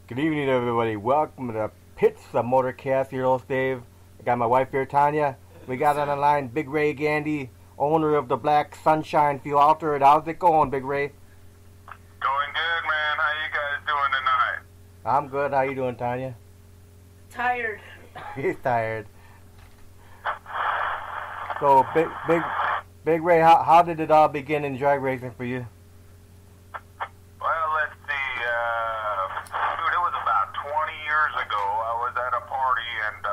Good evening, everybody. Welcome to the Pits of Motorcast. Your host, Dave. I got my wife here, Tanya. We got on the line Big Ray Gandy, owner of the Black Sunshine Fuel Altered. How's it going, Big Ray? Going good, man. How you guys doing tonight? I'm good. How you doing, Tanya? Tired. He's tired. So, Big Ray, how did it all begin in drag racing for you? Well, let's see. Dude, it was about 20 years ago. I was at a party, and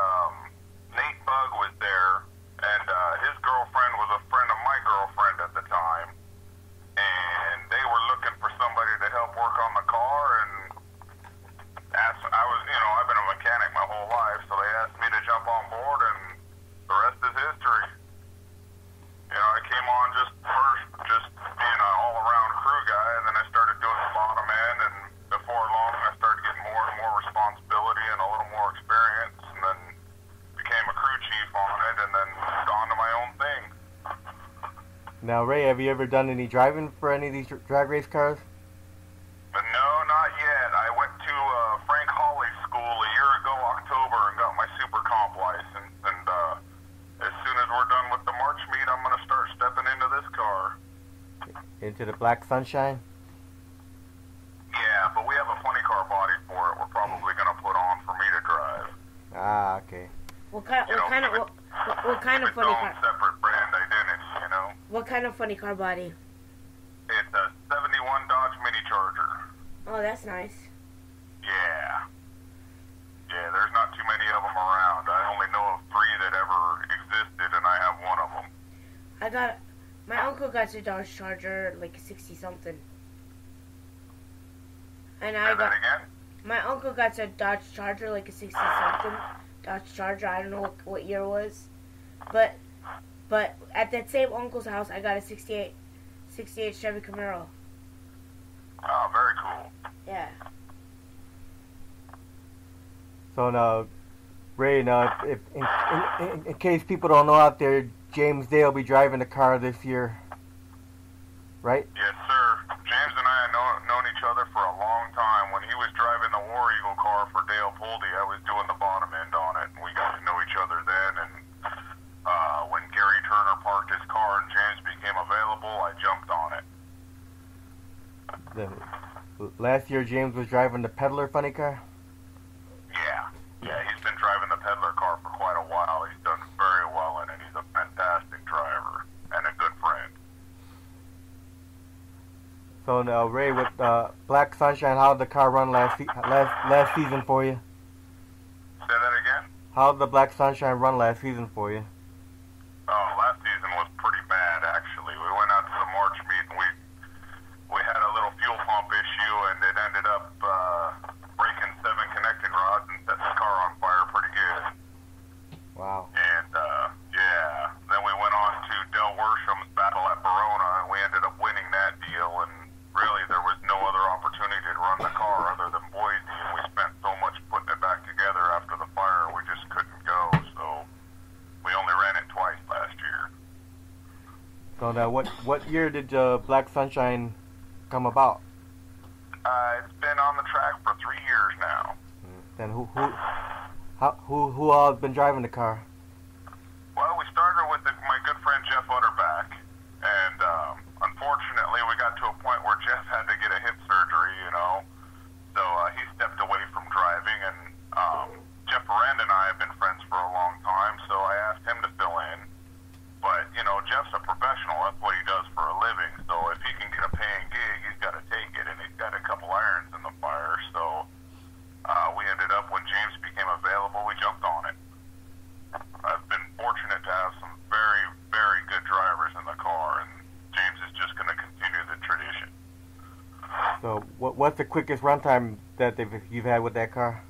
Nate Bugg was there, and his girlfriend was a friend of my girlfriend at the time, and they were looking for somebody to help work on the car, and I've been a mechanic my whole life, so they asked me to jump on board, and the rest is history. I came on just being an all-around crew guy, and then I started doing the bottom end, and before long I started getting more and more responsibility and a little more experience, and then became a crew chief on it, and then moved on to my own thing. Now, Ray, have you ever done any driving for any of these drag race cars? But no, not yet. I went to Frank Hawley's school a year ago, October, and got my super comp license, and as soon as we're done with the March meet, I'm going to start stepping into this car. Into the Black Sunshine? Yeah, but we have a funny car body for it we're probably going to put on for me to drive. Ah, okay. What kind of funny car? Separate brand identity, What kind of funny car body? It's a 71 Dodge Mini Charger. Oh, that's nice. Yeah. Yeah, there's not too many of them around. I only know of 3 that ever existed, and I have one of them. My uncle got a Dodge Charger, like a 60-something. And my uncle got a Dodge Charger, like a 60-something Dodge Charger. I don't know what year it was. But at that same uncle's house, I got a 68 Chevy Camaro. Oh, very cool. Yeah. So now, Ray, if in case people don't know out there, James Day will be driving the car this year, right? Yes, sir. James and I have known each other for a long time. When he was driving the War Eagle car for Dale Pulte, I was doing the bottom end on it, and we got to know each other then. And when Gary Turner parked his car and James became available, I jumped on it. Last year, James was driving the Peddler funny car? Yeah, he's been driving the Peddler car for quite a while. He's done very well in it. He's a fantastic driver and a good friend. So now, Ray, with Black Sunshine, how did the car run last season for you? Say that again? How did the Black Sunshine run last season for you? Oh, last season was pretty bad, actually. We went out to the March meet, and we had a little fuel pump issue, and it ended up breaking 7 connecting rods and set the car on fire pretty good. Wow. And, yeah, then we went on to Del Worsham's battle at Verona, and we ended up winning that deal, and really there was no other opportunity to run the car other than Boise, and we spent so much putting it back together after the fire, we just couldn't go, so we only ran it twice last year. So now, what year did Black Sunshine come about? It's been on the track for 3 years now. Then who all has been driving the car? Well, we started with my good friend Jeff Utterback, and unfortunately we got to a point where Jeff had to get a hip surgery, so he stepped away from driving, and Jeff Aranda and I have been friends for a long time, so I asked him to fill in. But, Jeff's a professional. That's what he does for a living. So if he can get a paying gig, he's got to take it. And he's got a couple irons in the fire. So we ended up, when James became available, we jumped on it. I've been fortunate to have some very, very good drivers in the car. And James is just going to continue the tradition. So what's the quickest run time that you've had with that car?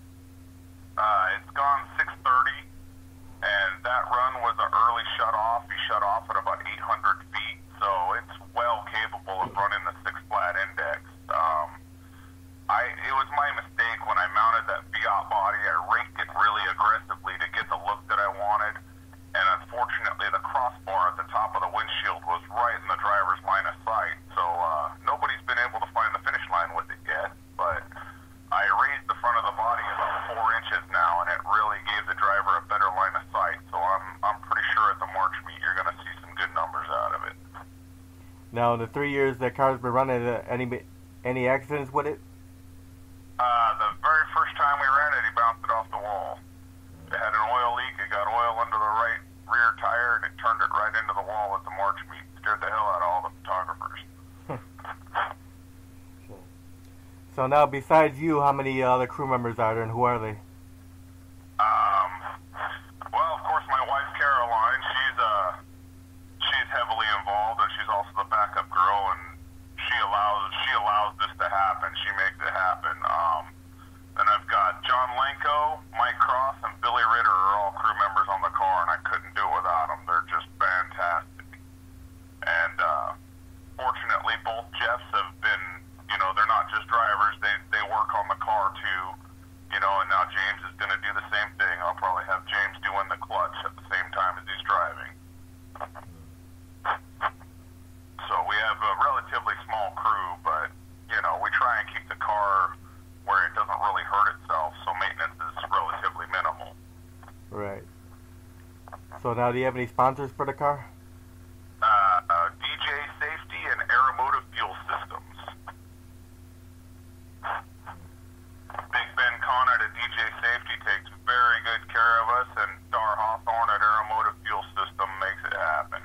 It's gone 6:30. And that run was an early shut-off. He shut off at about 800 feet, so it's well capable of running the 6-flat index. It was my mistake when I mounted that Fiat body. I raked it really aggressively to get the look that I wanted, and unfortunately the crossbar at the top of the windshield was right in the driver's line of sight, so nobody's been able to find the finish line with it yet, but I raised the front of Now, the 3 years that car's been running, any accidents with it? The very first time we ran it, he bounced it off the wall. It had an oil leak. It got oil under the right rear tire, and it turned it right into the wall at the March meet. Scared the hell out of all the photographers. So now, besides you, how many other crew members are there, and who are they? Well, of course, my wife Caroline. She's heavily involved, and she's also the backup girl, and she allows this to happen. She makes it happen. Then I've got John Lenko, Mike Cross, and Billy Ritter are all crew members on the car, and I couldn't do it without them. They're just fantastic. And fortunately, both Jeffs have been, they're not just drivers. They work on the car too, and now James is going to do the same thing. I'll probably have James doing the clutch at the same time as he's driving. So we have a relatively small crew, but, we try and keep the car where it doesn't really hurt itself, so maintenance is relatively minimal. Right. So now, do you have any sponsors for the car? DJ Safety and Aeromotive Fuel Systems. Big Ben Conant at DJ Safety takes very good care of us, and Dar Hawthorne at Aeromotive Fuel System makes it happen.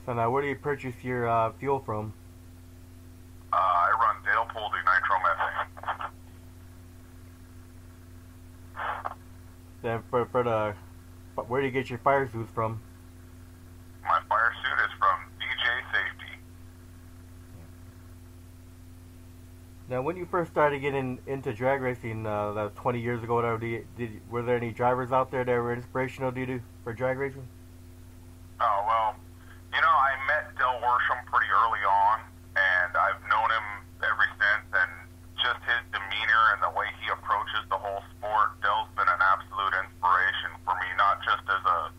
So now, where do you purchase your fuel from? I run Dale Pulte nitromethane. Then where do you get your fire suits from? My fire suit is from DJ Safety. Now, when you first started getting into drag racing, that was 20 years ago, whatever, were there any drivers out there that were inspirational to you for drag racing? Oh, well, I met Del Worsham pretty early on, and I've known him ever since, and just his demeanor and the way he approaches the whole sport, Del's been an absolute inspiration for me, not just as a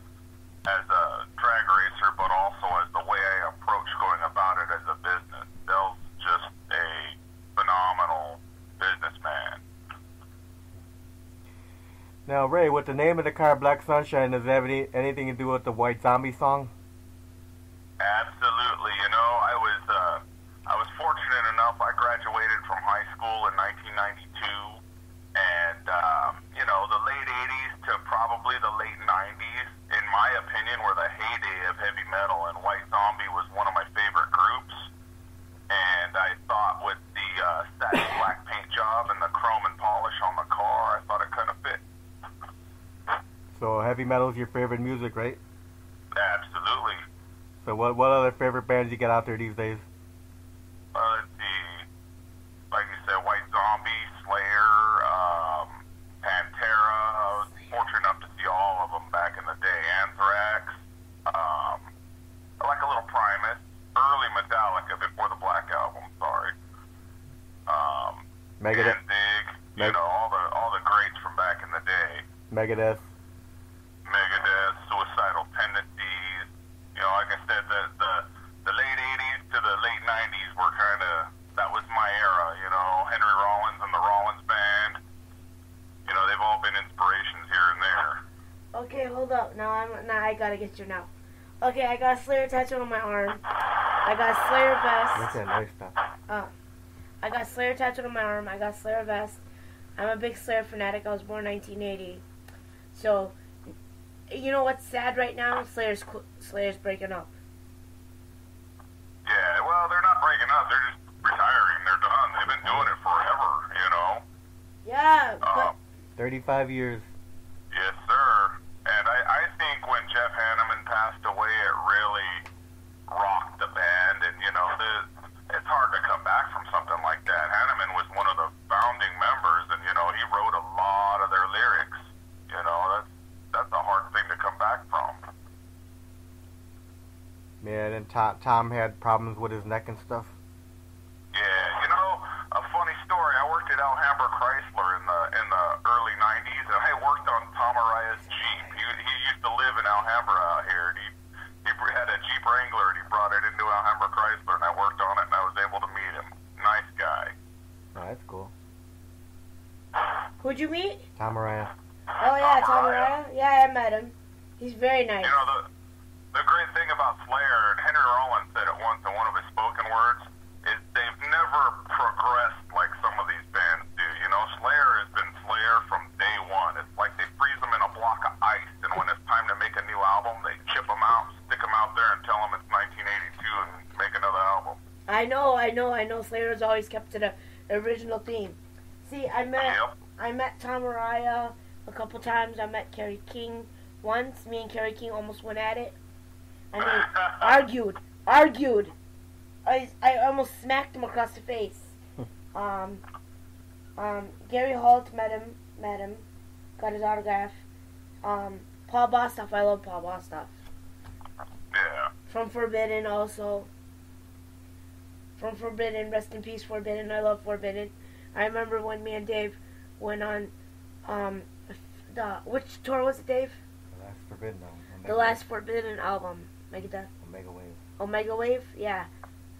drag racer, but also as the way I approach going about it as a business. Del's just a phenomenal businessman. Now, Ray, with the name of the car Black Sunshine, does it have anything to do with the White Zombie song? Absolutely. I was fortunate enough. I graduated from high school in 1992, and the late 80s to probably the late 90s, in my opinion, were the heyday of heavy metal, and White Zombie was one of my favorite groups. And I thought with the satin black paint job and the chrome and polish on the car, I thought it kind of fit. So heavy metal is your favorite music, right? Absolutely. So what other favorite bands you got out there these days? Let's see. Like you said, White Zombie, Slayer, Pantera. I was fortunate enough to see all of them back in the day. Anthrax. I like a little Primus. Early Metallica before the Black Album. Sorry. Megadeth. Danzig. All the greats from back in the day. Megadeth. Suicidal Tendencies. Like I said, the late 80s to the late 90s were that was my era, Henry Rollins and the Rollins Band. They've all been inspirations here and there. Okay, hold up. Now I gotta get you now. Okay, I got a Slayer tattoo on my arm. I got a Slayer vest. That's a nice stuff. I got Slayer tattooed on my arm. I got Slayer vest. I'm a big Slayer fanatic. I was born in 1980. So, you know what's sad right now? Slayer's breaking up. Yeah, well, they're not breaking up. They're just retiring. They're done. They've been doing it forever, Yeah, but 35 years. Yes, sir. And I think when Jeff Hanneman passed away, it really rocked the band. And, it's hard to come back from something like that. Hanneman was one of the founding members, and, he wrote a lot of their lyrics. That's a hard thing to come back from. Yeah, and Tom had problems with his neck and stuff. Yeah, a funny story. I worked at Alhambra Chrysler in the early 90s, and I worked on Tom Araya's Jeep. He used to live in Alhambra out here, and he had a Jeep Wrangler, and he brought it into Alhambra Chrysler, and I worked on it, and I was able to meet him. Nice guy. Oh, that's cool. Who'd you meet? Tom Araya. Oh, yeah, Tom Araya. Yeah, I met him. He's very nice. The great thing about Slayer, and Henry Rollins I know. Slayer's always kept to the original theme. See, I met Tom Araya a couple times. I met Kerry King once. Me and Kerry King almost went at it. I mean, argued. I almost smacked him across the face. Gary Holt met him, got his autograph. Paul Bostaph, I love Paul Bostaph. Yeah. From Forbidden also. From Forbidden, rest in peace Forbidden, I love Forbidden. I remember when me and Dave went on, which tour was it, Dave? The last Forbidden album. The last Forbidden album. Megadeth. Omega Wave, yeah.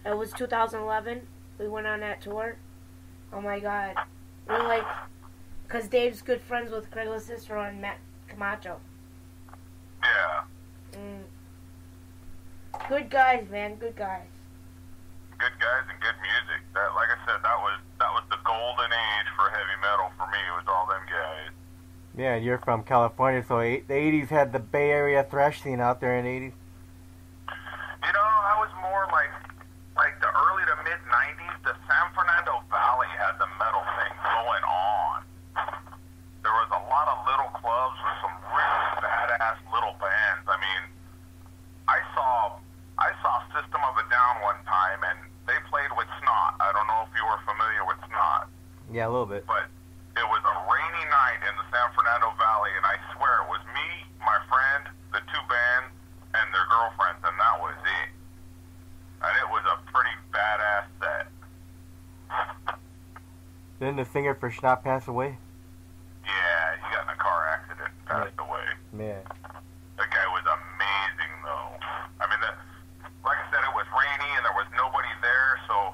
It was 2011. We went on that tour. Oh my god. We're like, because Dave's good friends with Craig Cicero and Matt Camacho. Yeah. Good guys, man. Good guys. Good guys and good music. That, like I said, that was the golden age for heavy metal for me. It was all them guys. Yeah, you're from California, so the 80s had the Bay Area thrash scene out there in the 80s. You know, I was more like the early to mid 90s. The San Fernando Valley had the metal thing going on. There was a lot of little clubs with some really badass little bands. I mean, I saw System of a Down one time, and they played with Snot. I don't know if you were familiar with Snot. Yeah, a little bit. But it was a rainy night in the San Fernando Valley, and I swear it was me, my friend, the two bands, and their girlfriends, and that was it. And it was a pretty badass set. Didn't the singer for Snot pass away? Yeah, he got in a car accident and passed away. Man. That guy was amazing, though. I mean, like I said, it was rainy and there was nobody there, so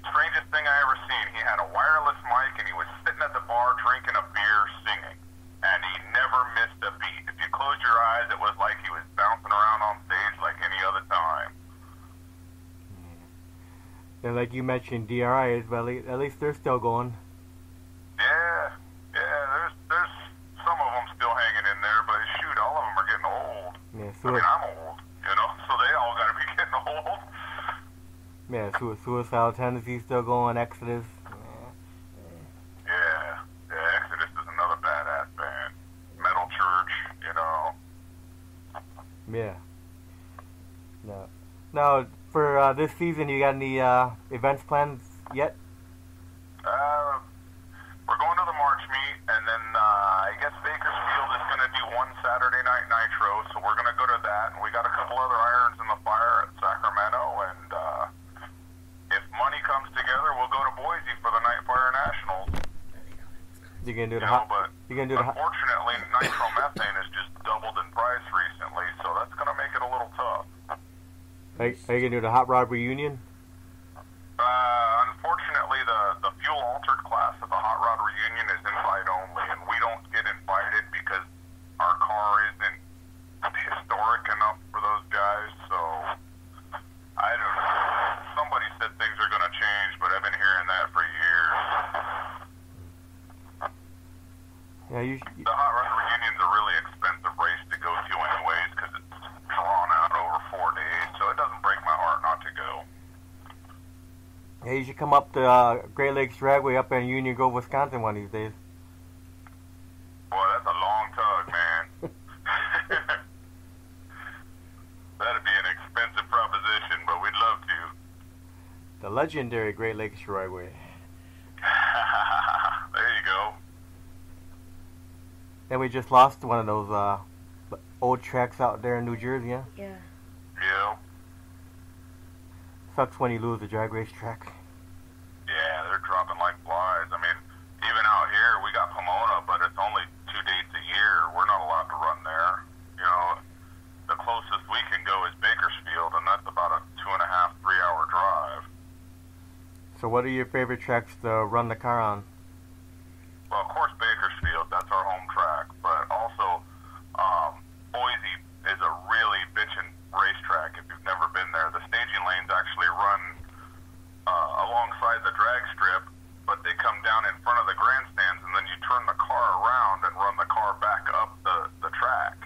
strangest thing I ever seen. He had a wireless mic and he was sitting at the bar drinking a beer singing. And he never missed a beat. If you close your eyes, it was like he was bouncing around on stage like any other time. And like you mentioned, DRI, but at least they're still going. Yeah, there's some of them still hanging in there, but shoot, all of them are getting old. Yeah, I mean, I'm old, you know, so they all got to be getting old. Yeah, Suicidal Tendency still going, Exodus. Yeah, Exodus is another badass band. Metal Church, you know. Yeah. No. Now, for this season, you got any events planned yet? We're going to the March meet, and then I guess Bakersfield is going to do one Saturday night Nitro, so we're going to go to that. And we got a couple other irons in the fire at Sacramento, and if money comes together, we'll go to Boise for the Nightfire Nationals. You're gonna do unfortunately, nitromethane has just doubled in price recently, so that's going to make it a little tough. Are you gonna do the Hot Rod reunion? Unfortunately, the fuel altered class of the Hot Rod reunion is invite only, and we don't get invited because our car isn't historic enough for those guys. So I don't know. Somebody said things are going to change, but I've been hearing that for years. Yeah, the Hot Rod reunion's a really expensive race to go to, anyways, because it's drawn out over 4 days. So it doesn't break my heart not to go. Yeah, you should come up to Great Lakes Dragway up in Union Grove, Wisconsin one of these days. Boy, that's a long tug, man. That'd be an expensive proposition, but we'd love to. The legendary Great Lakes Dragway. There you go. And we just lost one of those old tracks out there in New Jersey, yeah? Yeah. Yeah. Sucks when you lose a drag race track. Yeah, they're dropping like flies. I mean, even out here, we got Pomona, but it's only 2 dates a year. We're not allowed to run there. You know, the closest we can go is Bakersfield, and that's about a 2.5, 3-hour drive. So what are your favorite tracks to run the car on? Well, of course, Bakersfield, that's our home track, but also Boise is a really bitchin' racetrack if you've never been there. The staging lanes actually run alongside the drag strip, but they come down in front of the grandstands, and then you turn the car around and run the car back up the track.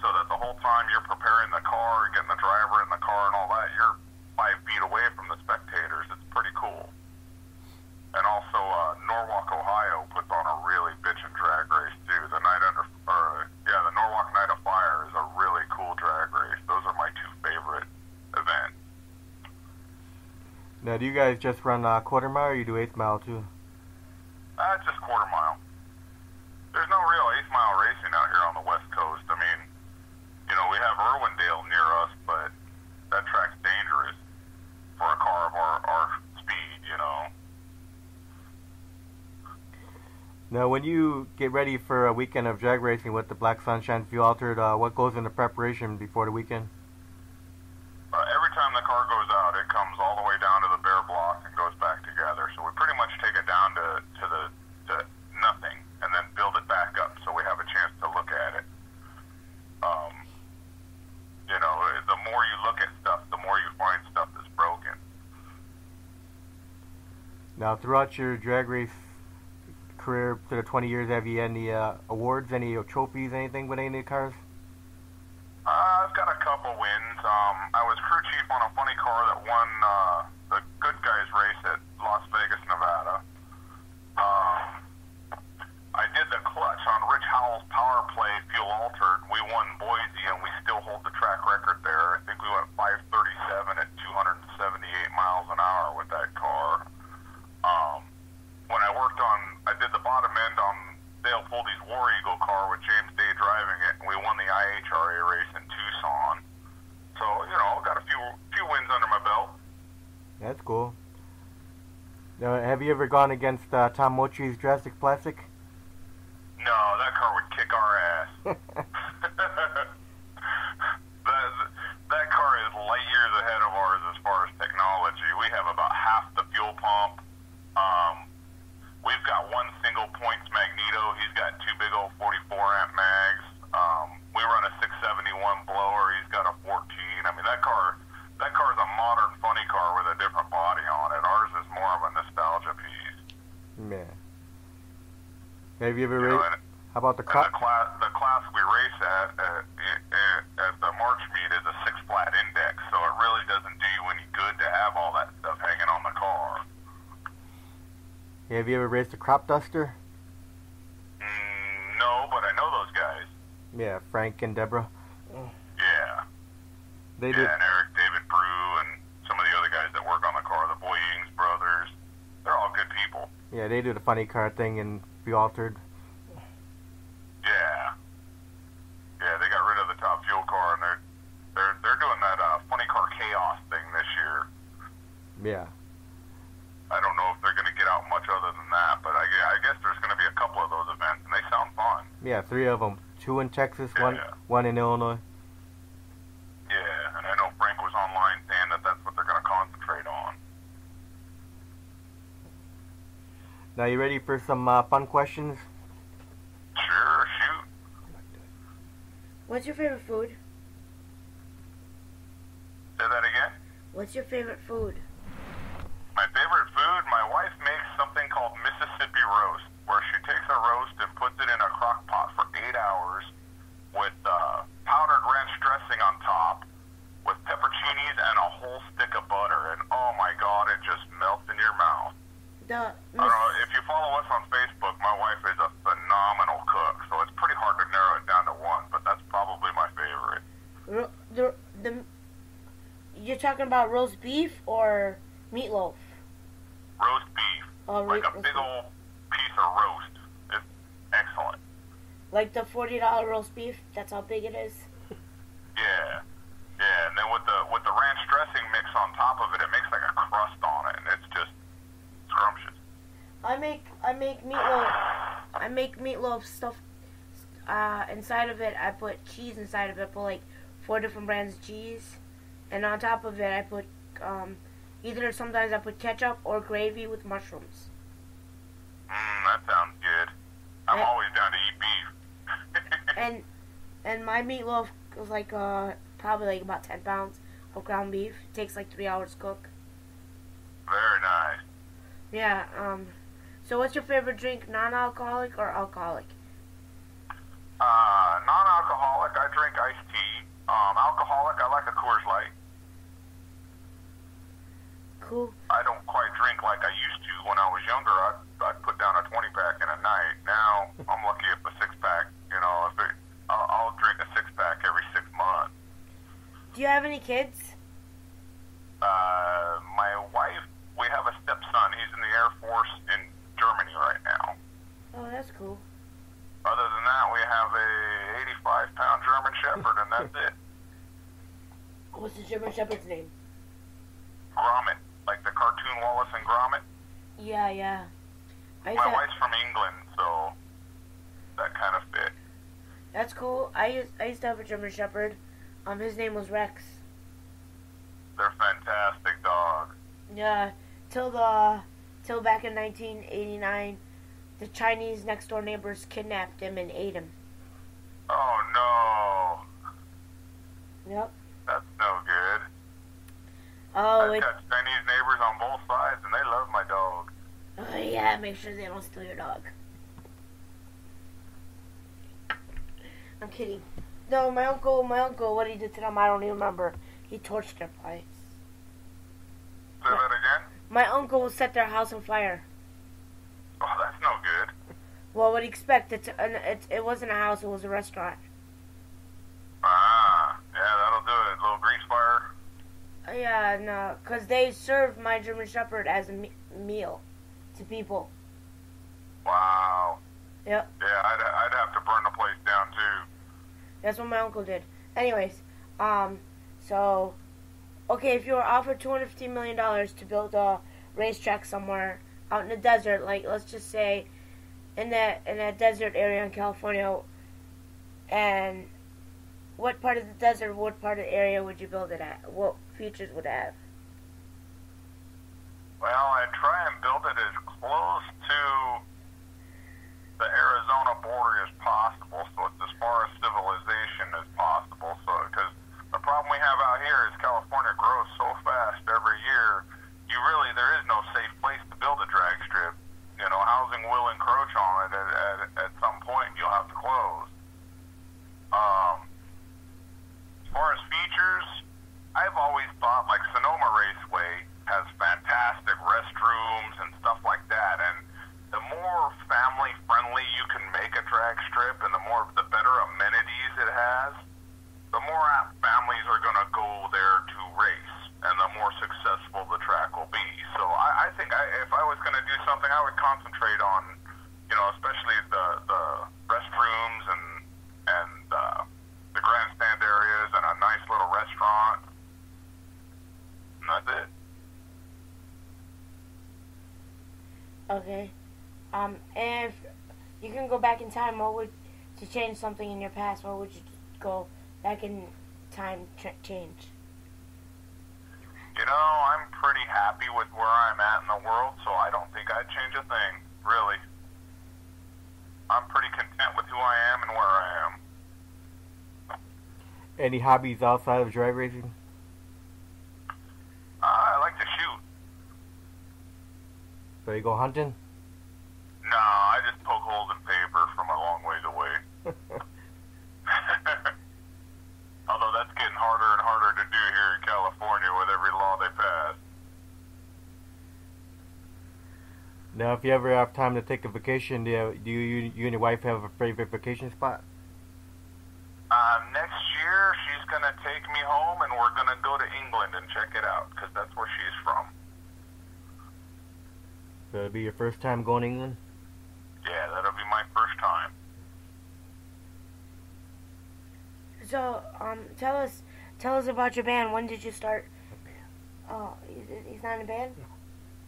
So that the whole time you're preparing the car, getting the driver in the car and all that, you're 5 feet away from the spectators. It's do you guys just run quarter mile or you do eighth mile too? Just quarter mile. There's no real eighth mile racing out here on the West Coast. I mean, you know, we have Irwindale near us, but that track's dangerous for a car of our speed, you know. Now, when you get ready for a weekend of drag racing with the Black Sunshine Fuel Altered, what goes into preparation before the weekend? Every time the car goes out, it comes all the way down to the bare block and goes back together. So we pretty much take it down to nothing and then build it back up so we have a chance to look at it. You know, the more you look at stuff, the more you find stuff that's broken. Now, throughout your drag race career to the 20 years, have you had any awards, any trophies, anything with any of the cars? I've got a couple wins. I was crew chief on a funny car that won the Good Guys race at Las Vegas, Nevada. I did the clutch on Rich Howell's Power Play Fuel Altered. We won Boise, and we still hold the track record there. I think we went 537 at 278 miles an hour with that car. When I did the bottom end on Dale Foldy's War Eagle car with James Day driving it, and we won the IHRA race in Tucson. So, you know, got a few wins under my belt. That's cool. Now, have you ever gone against Tom Mochi's Drastic Plastic? No, that car would kick our ass. that car is light years ahead of ours as far as technology. We have about half the fuel pump. We've got one single points magneto. He's got two big old 44 amp mags. We run a 671 blower. He's got a 14. I mean, that car is a modern funny car with a different body on it. Ours is more of a nostalgia piece. Yeah. Have you ever raced? How about the class we race at the March meet is a 6-flat index, so it really doesn't do you any good to have all that stuff hanging on the car. Have you ever raced a crop duster? No, but I know those guys. Yeah, Frank and Deborah. Yeah. They do. And Eric, David Brew, and some of the other guys that work on the car, the Boyings brothers. They're all good people. Yeah, they do the funny car thing and be altered. Yeah. Yeah, they got rid of the top fuel car, and they're doing that funny car chaos thing this year. Yeah. I don't know if they're going to get out much other than that, but I guess there's going to be a couple of those events, and they sound fun. Yeah, 3 of them. 2 in Texas, yeah. one in Illinois. Yeah, and I know Frank was online saying that that's what they're going to concentrate on. Now, you ready for some fun questions? Sure, shoot. What's your favorite food? Say that again? What's your favorite food? My favorite food, my wife makes something called Mississippi roast, where she takes a roast and puts it in a crock pot for 8 hours with powdered ranch dressing on top, with pepperoncinis and a whole stick of butter, and oh my God, it just melts in your mouth. I don't know, if you follow us on Facebook, my wife is a phenomenal cook, so it's pretty hard to narrow it down to one, but that's probably my favorite. You're talking about roast beef or meatloaf? Roast beef. Like a big old piece of roast. It's excellent. Like the $40 roast beef? That's how big it is? Yeah. Yeah, and then with the ranch dressing mix on top of it, it makes like a crust on it, and it's just scrumptious. I make meatloaf. I make meatloaf stuff. Inside of it, I put cheese inside of it. I put like 4 different brands of cheese, and on top of it, I put either sometimes I put ketchup or gravy with mushrooms. That sounds good. I'm always down to eat beef. and my meatloaf was like probably like about 10 pounds of ground beef. It takes like 3 hours to cook. Very nice. Yeah. So what's your favorite drink? Non-alcoholic or alcoholic? Non-alcoholic, I drink iced tea. Alcoholic, I like a Coors Light. Cool. I don't quite drink like I used to. When I was younger, I'd put down a 20-pack in a night. Now, I'm lucky if a 6-pack, you know, I'll drink a 6-pack every 6 months. Do you have any kids? My wife, we Air Force in Germany right now. Oh, that's cool. Other than that, we have a 85-pound German Shepherd, and that's it. What's the German Shepherd's name? Gromit, like the cartoon Wallace and Gromit. Yeah, yeah. My wife's from England, so that kind of fit. That's cool. I used to have a German Shepherd. His name was Rex. They're fantastic dogs. Yeah, till back in 1989, the Chinese next door neighbors kidnapped him and ate him. Oh no. Yep. That's no good. Oh, I've got Chinese neighbors on both sides, and they love my dog. Oh yeah, make sure they don't steal your dog. I'm kidding. No, my uncle, what he did to them, I don't even remember. He torched their place. Say that again? My uncle set their house on fire. Oh, that's no good. Well, what do you expect? It wasn't a house, it was a restaurant. Ah, yeah, that'll do it. A little grease fire. Yeah, no, because they served my German Shepherd as a meal to people. Wow. Yep. Yeah, I'd have to burn the place down, too. That's what my uncle did. Anyways, so, okay, if you were offered $250 million to build a racetrack somewhere out in the desert, like, let's just say, in that desert area in California, and what part of the desert, what part of the area would you build it at? What features would it have? Well, I'd try and build it as close to the Arizona border as possible, so it's as far as civilization as possible. So, because the problem we have out here is California grows so fast every year, there is no safe place to build a drag strip. You know, housing will encroach on it at some point. You'll have to close. As far as features, I've always thought like Sonoma Raceway has fantastic restrooms and stuff like that, and the more family friendly you can make a drag strip and the better amenities it has, the more apt families are going to go there to race, and the more successful the track will be. So I think if I was going to do something, I would concentrate on, especially the restrooms and the grandstand areas and a nice little restaurant. And that's it. Okay. If you can go back in time, to change something in your past, what would you go back in time change? I'm pretty happy with where I'm at in the world, so I don't think I'd change a thing, really. I'm pretty content with who I am and where I am. Any hobbies outside of drag racing? I like to shoot. So you go hunting? No, I just poke holes in paper from a long ways away. Although that's getting harder and harder to do here in California with every law they pass. Now, if you ever have time to take a vacation, do you and your wife have a favorite vacation spot? Next year, she's going to take me home, and we're going to go to England and check it out, because that's where she's from. So it'll be your first time going to England? Yeah, that'll be my first time. So, tell us about your band. When did you start? Oh, he's not in a band?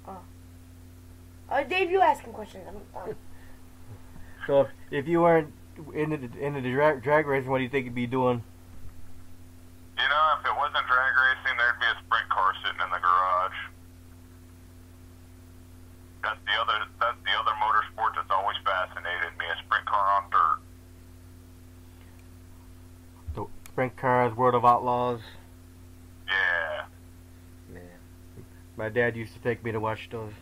No. Oh. Dave, you ask him questions. So, if you weren't into the drag racing, what do you think you'd be doing? If it wasn't drag racing, there'd be a sprint car sitting in the garage. That's the other motorsport that's always fascinated me, a sprint car on dirt. The sprint cars, World of Outlaws. Yeah. Man, my dad used to take me to watch those.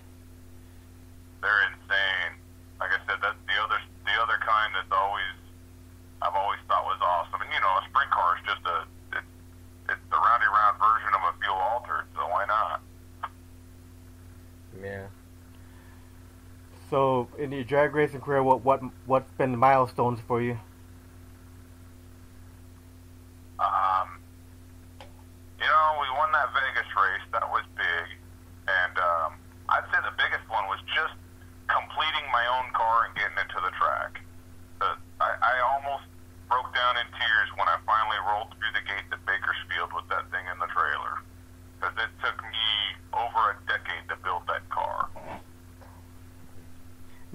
They're insane. Like I said, that's the other kind that's I've always thought was awesome. And a sprint car is just it's the roundy round version of a fuel altered, so why not? Yeah. So, in your drag racing career, what's been the milestones for you? We won that Vegas race. That was big. And I'd say the biggest one was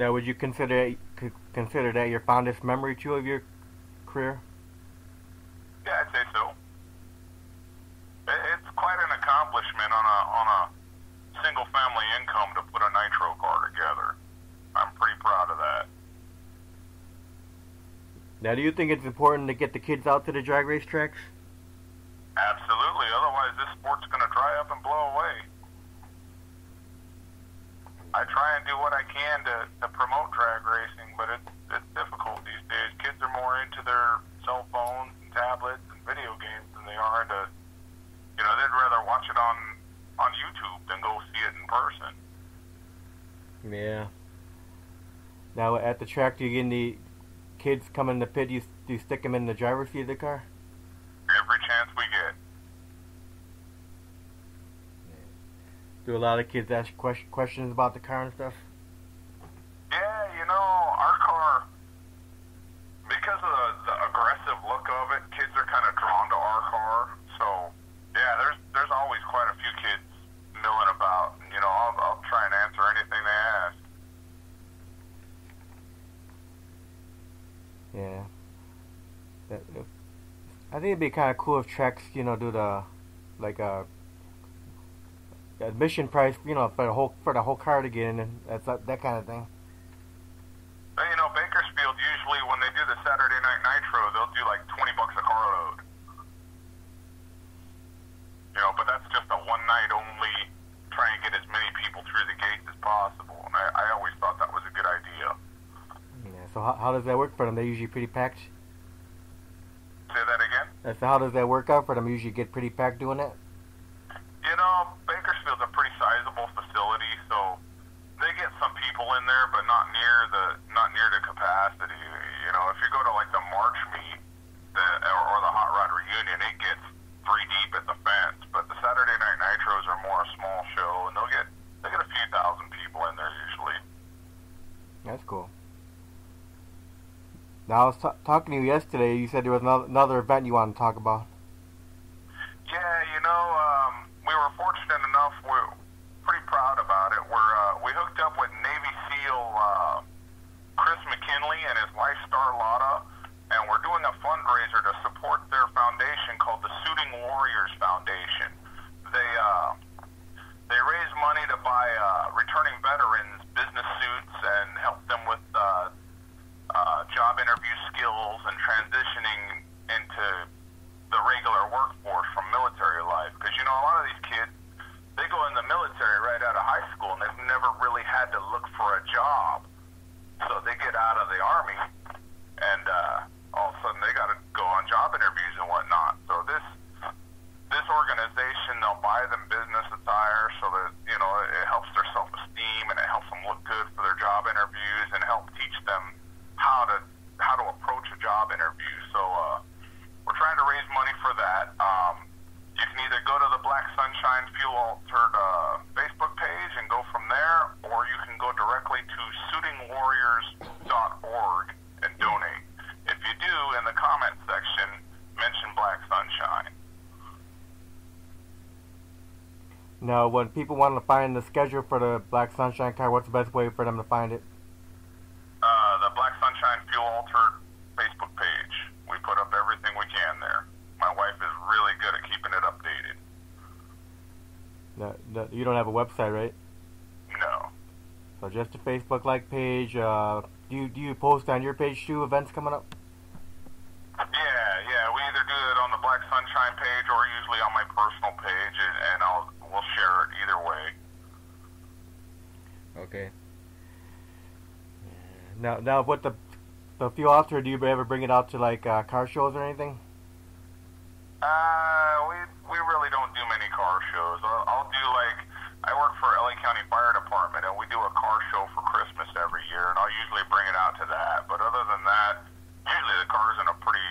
Now, would you consider that your fondest memory too of your career? Yeah, I'd say so. It's quite an accomplishment on a single family income to put a nitro car together. I'm pretty proud of that. Now, do you think it's important to get the kids out to the drag race tracks? Absolutely. Otherwise, this sport's going to dry up and blow away. I try and do what I can to promote drag racing, but it's difficult these days. Kids are more into their cell phones and tablets and video games than they are into, they'd rather watch it on YouTube than go see it in person. Yeah. Now, at the track, do you get any kids come in the pit? Do you stick them in the driver's seat of the car? Every chance we get. Do a lot of kids ask questions about the car and stuff? Yeah, our car, because of the aggressive look of it, kids are kind of drawn to our car. So, yeah, there's always quite a few kids milling about. I'll try and answer anything they ask. Yeah. I think it'd be kind of cool if tracks, do the admission price, for the whole car to get in, and that kind of thing. Bakersfield usually when they do the Saturday Night Nitro, they'll do like $20 a carload. But that's just a one night only. Try and get as many people through the gates as possible, and I always thought that was a good idea. Yeah. So how does that work for them? They're usually pretty packed. Say that again? So how does that work out for them? Usually get pretty packed doing that? Bakersfield's a pretty sizable facility, so they get some people in there, but not near the capacity. If you go to like the March meet, or the Hot Rod Reunion, it gets 3 deep at the fence. But the Saturday Night Nitros are more a small show, and they get a few thousand people in there usually. That's cool. Now, I was talking to you yesterday. You said there was another event you wanted to talk about. Yeah, we were fortunate enough. We're pretty proud about it. We hooked up with Navy SEAL Chris McKinley and his wife Starlotta, and we're doing a fundraiser to support their foundation called the Suiting Warriors Foundation. They raise money to buy returning veterans business suits and help them with job interview skills and transitioning into the regular workforce from military life. Because, a lot of these kids, they go in the military right out of high school and they've never really had to look for a job. So they get out of the Army and all of a sudden they got to go on job interviews and whatnot. So this organization, they'll buy them business attire so that, it helps their self-esteem and it helps them look good for their job interviews and help teach them how to approach a job interview. So we're trying to raise money for that. You can either go to the Black Sunshine Fuel Altered Facebook page and go from there, or you can go directly to suitingwarriors.org and donate. If you do, in the comment section, mention Black Sunshine. Now, when people want to find the schedule for the Black Sunshine car, what's the best way for them to find it? The Black Sunshine Fuel Altered Facebook page. We put up everything we can there. My wife is really good at keeping it updated. No, you don't have a website, right? No. So just a Facebook page. Do you post on your page too, events coming up? Yeah. We either do it on the Black Sunshine page or usually on my personal page, and we'll share it either way. Okay. Now, what the Fuel Alter, do you ever bring it out to car shows or anything? We really don't do many car shows. I'll do I work for LA County Fire Department, and we do a car show for Christmas every year, and I'll usually bring it out to that. But other than that, usually the car's in a pretty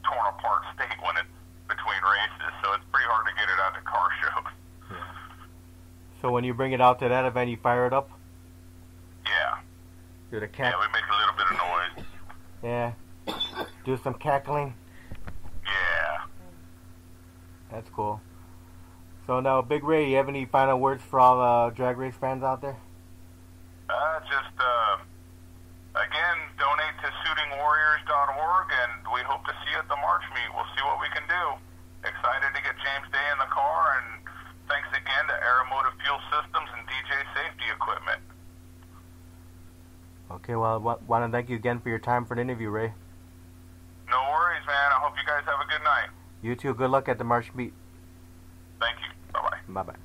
torn apart state when it's between races, so it's pretty hard to get it out to car shows. Yeah. So when you bring it out to that event, you fire it up? Yeah. Do the cack? Yeah, we make a little bit of noise. Yeah. Do some cackling? Yeah. That's cool. So now, Big Ray, you have any final words for all drag race fans out there? Again, donate to suitingwarriors.org, and we hope to see you at the March meet. We'll see what we can do. Excited to get James Day in the car, and thanks again to Aeromotive Fuel Systems and DJ Safety Equipment. Okay, well, I want to thank you again for your time for the interview, Ray. No worries, man. I hope you guys have a good night. You too. Good luck at the March meet. Thank you. Bye-bye. Bye-bye.